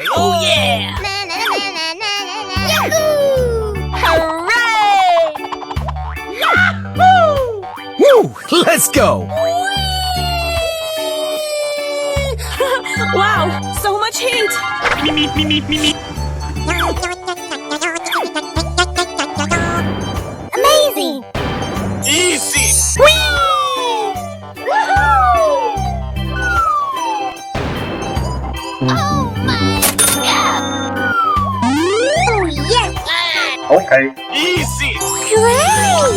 Oh yeah! Yahoo! Hooray! Yahoo! Woo! Let's go! Wow, so much heat! Amazing! Easy! Oh my god! Oh yes! Okay. Easy! Great!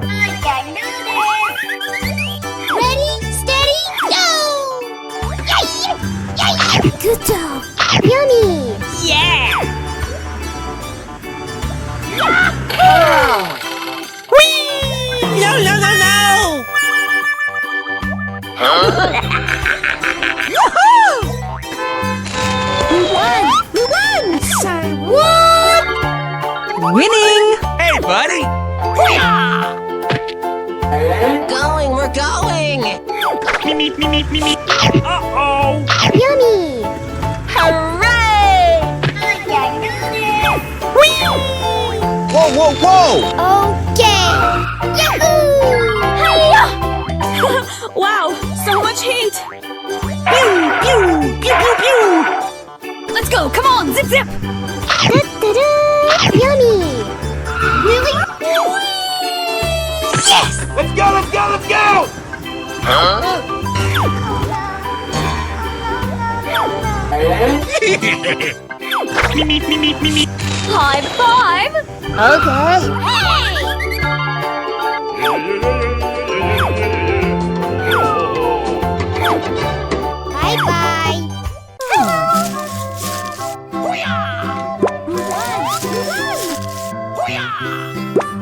I can do this! Ready, steady, go! Yay! Good job! Yummy! Yeah! Whee! No, no, no, no! Yahoo! We won! Say what? Winning! Hey, buddy! We're going! Uh-oh! Yummy! Hooray! I can do this! Whoa, whoa, whoa! Okay! Yahoo! Wow, so much heat! Pew, pew, pew, pew, pew! Let's go, come on, zip zip! Da-da-da! Yummy! Really? Yes! Let's go, let's go, let's go! High five! Okay! Hey! Bye-bye!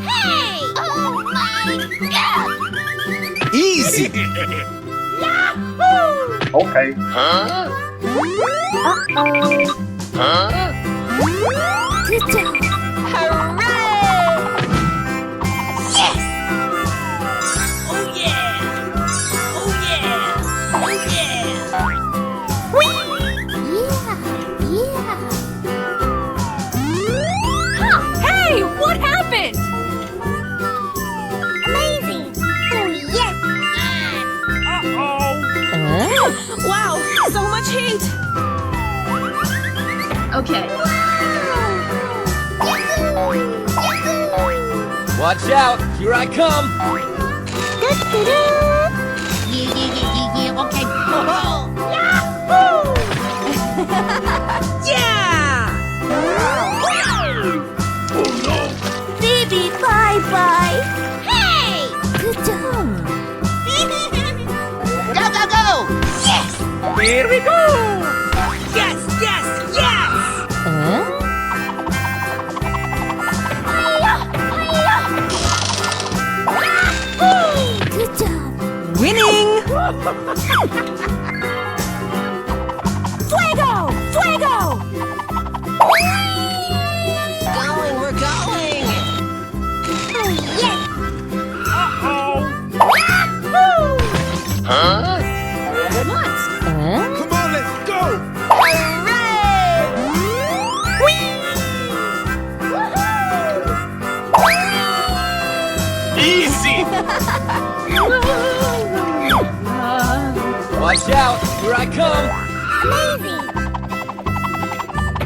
Hey! Oh my god! Easy! Okay. Good job! Hooray! Yes! Oh yeah! Oh yeah! Oh yeah! Yeah! Hey, what happened? Amazing! Oh yes! Wow, so much heat! Okay. Yahoo! Yahoo! Watch out, here I come! Da-da-da! Okay. Yeah! Baby, bye-bye! Hey! Good job! Go, go, go! Yes! Here we go! Yes, yes, yes! Good job! Winning! Fuego! Fuego! We're going! Oh, yes! What? Come on, let's go! Easy! Watch out, here I come! Amazing!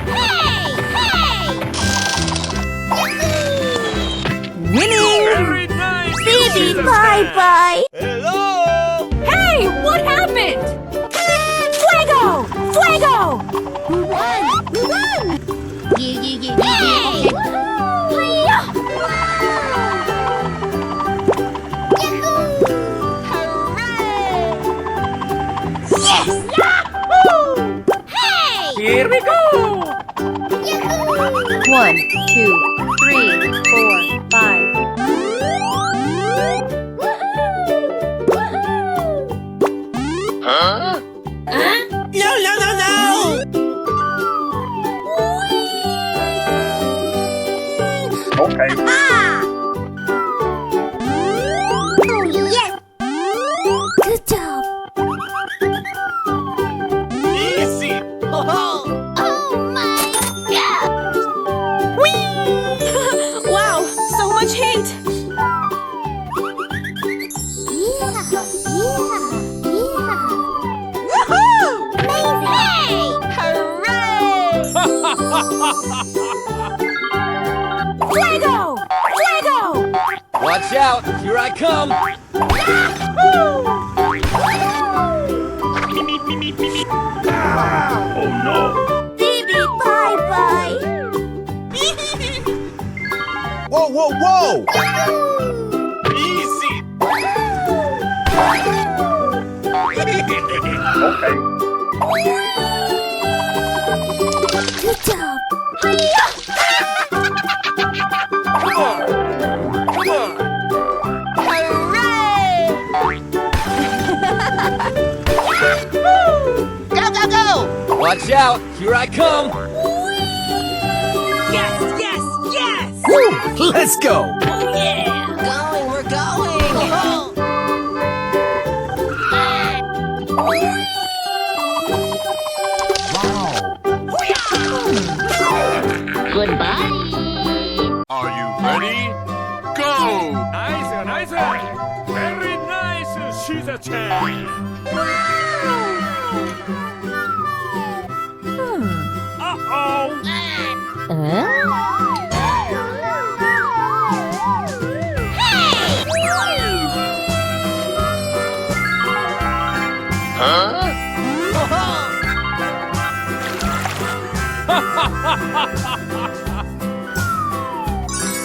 Hey! Hey! Winning! Very nice! Baby, bye-bye! Hello! Hey, what happened? Fuego! Fuego! We won! We won! Hey! Yes! Yahoo! Hey! Here we go! Yahoo! 1, 2, 3, 4, 5. No, no, no, no! Okay. Ah! Oh, yes! Good job! Fuego! Fuego! Watch out! Here I come! Oh no! Baby, bye-bye! Whoa, whoa, whoa! Easy! Okay. Good job! Come on! Come on! Hooray! Go, go, go! Watch out! Here I come! Yes, yes, yes! Woo! Let's go! Oh yeah! Going, we're going! Goodbye! Are you ready? Go! Nice, nice. Very nice. She's a champ. Uh-oh. Huh?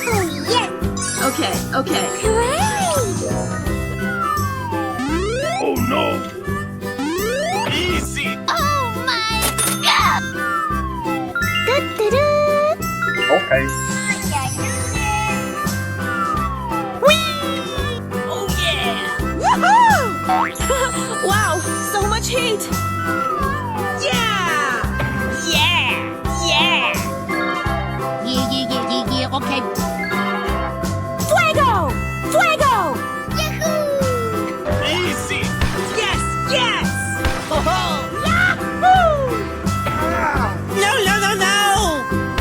Oh, yes! Okay, okay. Hooray! Oh no! Easy! Oh my god! Da-da-da! Okay. Oh yeah! Woohoo! Wow, so much heat. Yeah! Yeah! Yeah! Yeah, okay. Fuego! Fuego! Yahoo! Easy! Yes, yes! No, no, no, no!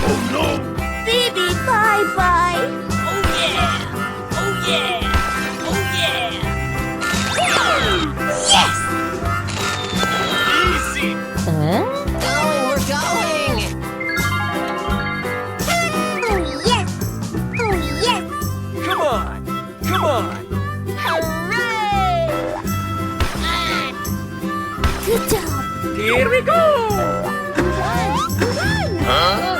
Oh no! Baby, bye-bye! Oh yeah! Oh yeah! Oh yeah! Yes! Easy! Going, we're going! Oh, yes! Oh, yes! Come on! Come on! Hooray! Good job! Here we go! Run! Huh?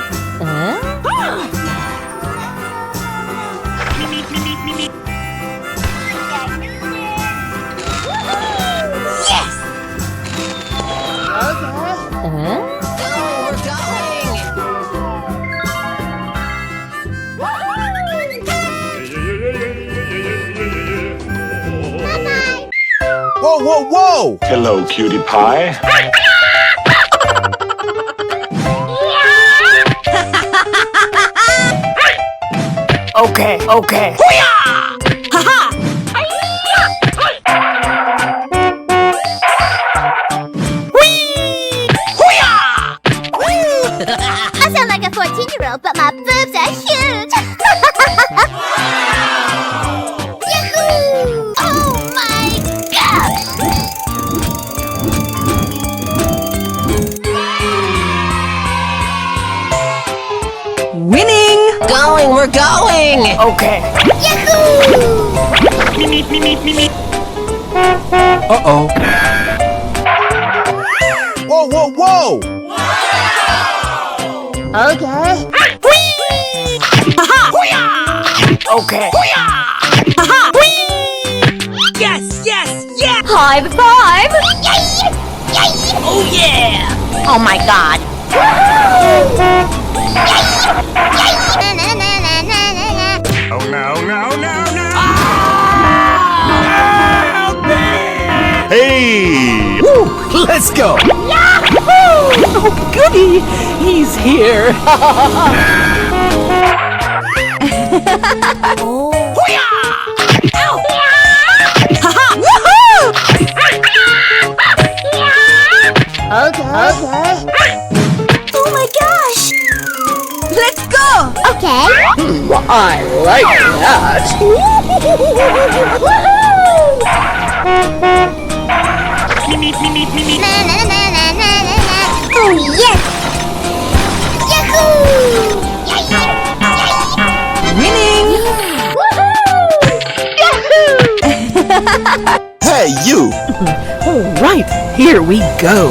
Yes! Okay. Going, we're going! Bye-bye! Whoa, whoa, whoa! Hello, cutie pie. Okay, okay. I sound like a 14-year-old, but my boobs are huge! Yahoo! Oh my gosh! Winning! Going, we're going! Okay. Yahoo! Uh-oh. Whoa, whoa, whoa! Okay. Okay. Yes, yes, yes! High five! Oh yeah! Oh my god. Oh no, no, no, no! Hey! Woo, let's go! Oh, goody! He's here! Okay. Oh my gosh. Let's go! Okay. I like that! Oh yes. Yahoo! Hey, you! All right, here we go.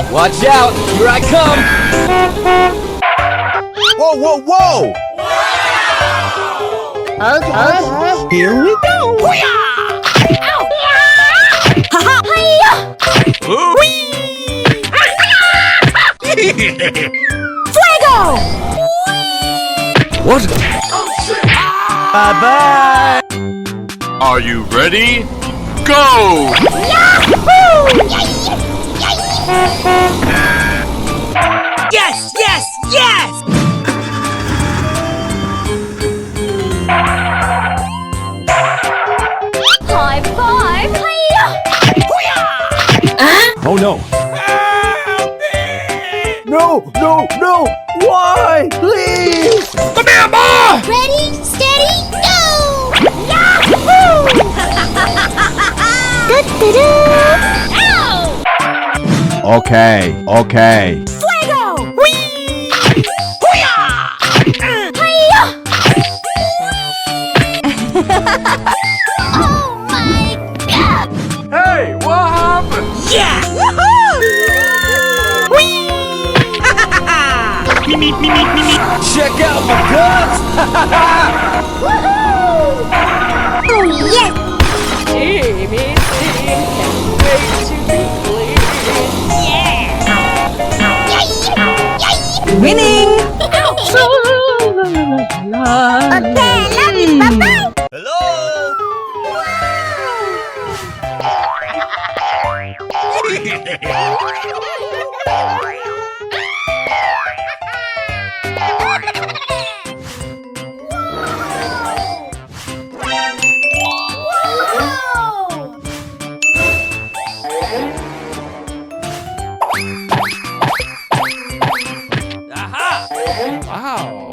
Watch out! Here I come! Whoa, whoa, whoa! Okay. Here we go! Fuego! What? Bye-bye! Are you ready? Go! Yes, yes, yes! High five! Oh no! No, no, no! Why? Please! Come here, Ma! Ready, steady, go! Yahoo! Ow! Okay, okay. Fuego! Oh my god! Hey, what happened? Yeah! Check out my guns! Woohoo! Oh yes! Winning. Okay, love you, bye-bye! Aha! Wow!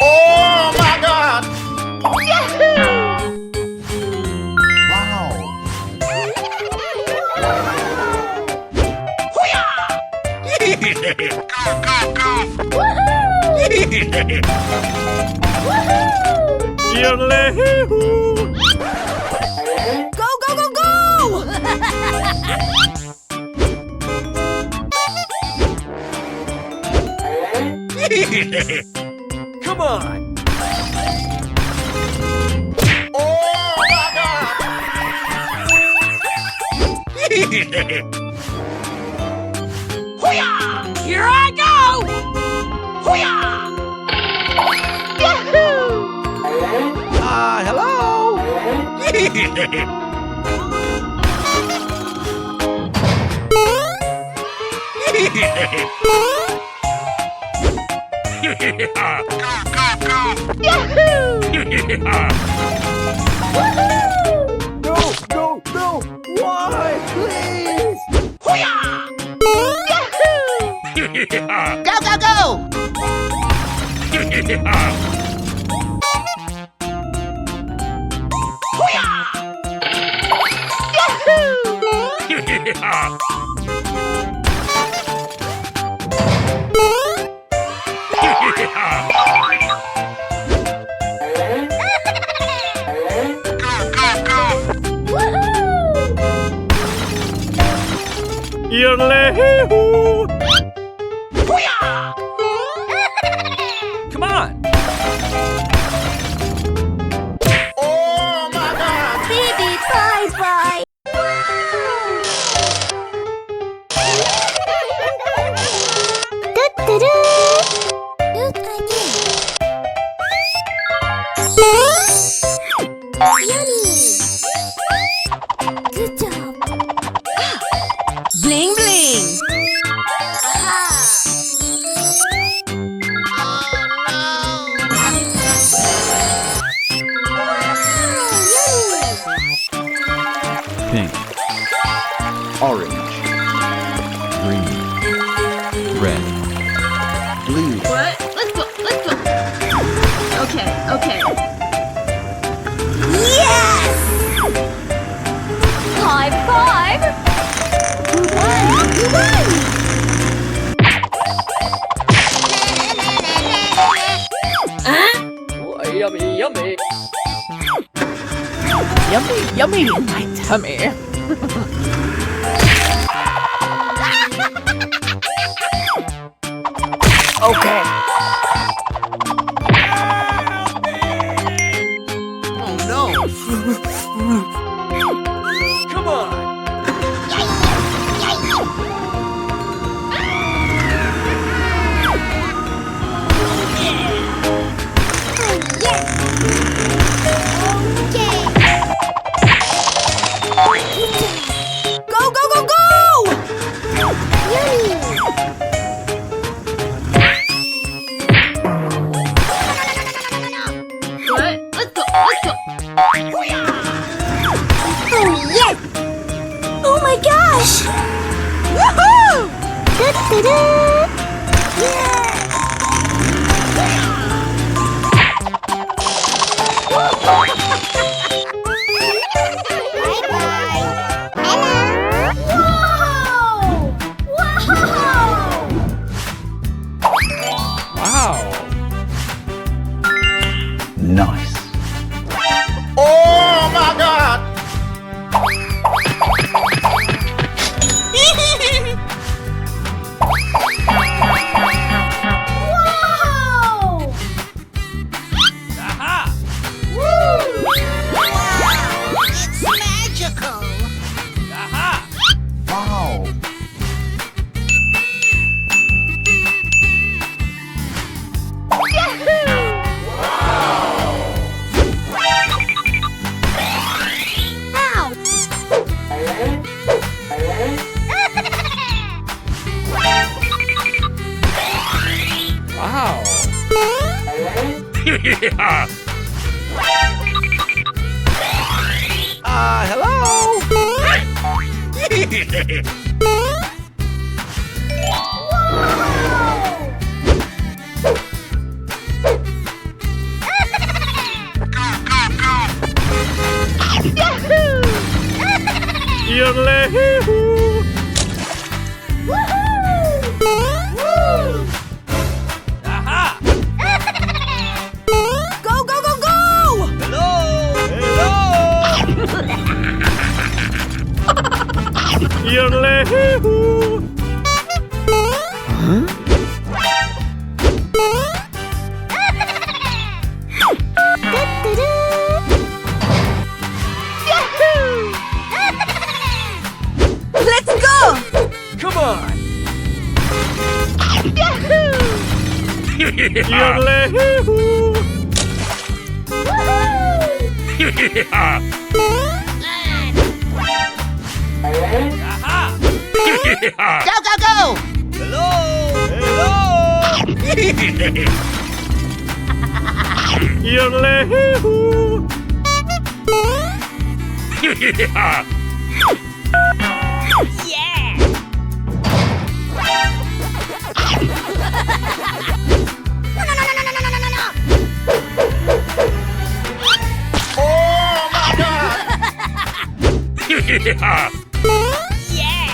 Oh my God! Go, go, go, go! Come on! Here I go! Hello? No, no, no! Why? Please! Go, go, go! Come on! Baby, bye-bye! Look again! Good job! Bling, bling. Pink, orange, green, red, blue. What? Let's go, let's go. Okay, okay. Yes! High five! You won! You won! Yummy, yummy. Yummy, yummy in my tummy. Okay. Oh no. Come on. Go, go, go, go! Yummy! What? Let's go. Let's go. Oh, yes! Oh my gosh! Woohoo! Da-da-da! Bye-bye! Hello! Whoa! Wow! Wow. Nice. Oh my God! Whoa! Aha. It's magical. Aha. Wow. Wow. Yeah. Hello? Aha. Go, go, go, go! Hello? Let's go! Come on. Yeah. Aha. Yeah. Go, go, go! Hello? Hello? Yeah. Yeah! Oh my God! Yeah. Yeah!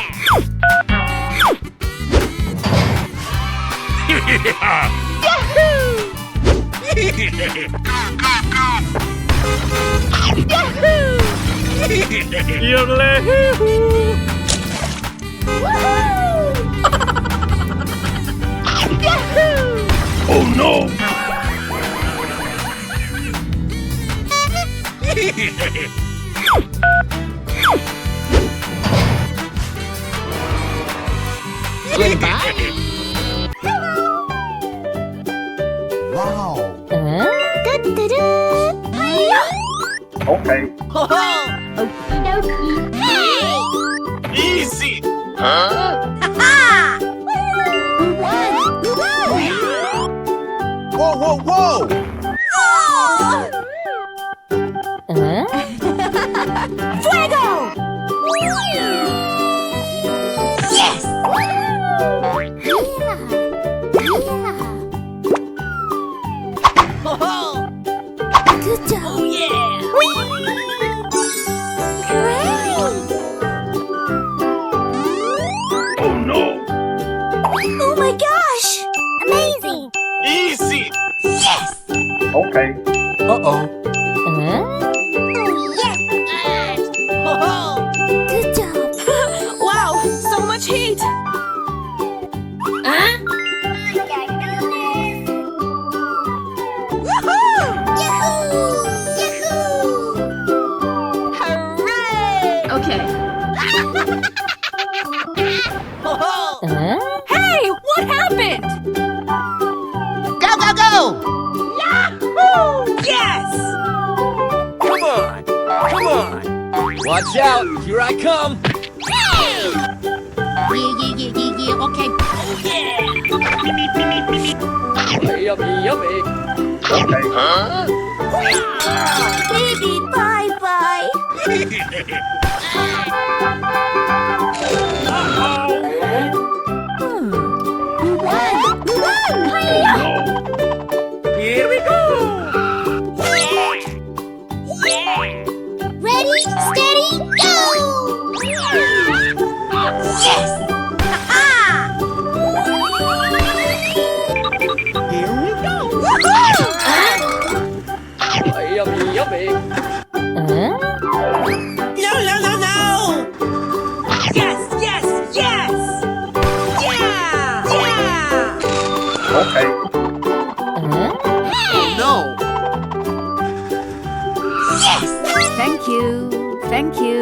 Oh no. Wow. Okay. Easy. Whoa, whoa, whoa! Fuego! Yes! Good job! Oh yeah! Hooray! Oh no. Oh my gosh! Amazing! Easy. Yes! Okay. Okay. Hey, what happened? Go, go, go! Yes! Come on! Come on! Watch out! Here I come! Yeah, okay. Yummy, yummy. Okay. Baby, bye-bye. We won! Hi-ya! No. Here we go! Ready, steady, go! Yes! Ha-ha! Here we go! Yummy, yummy. No, no, no, no! Yes, yes, yes! Yeah! Yeah! Okay. No! Thank you. Thank you.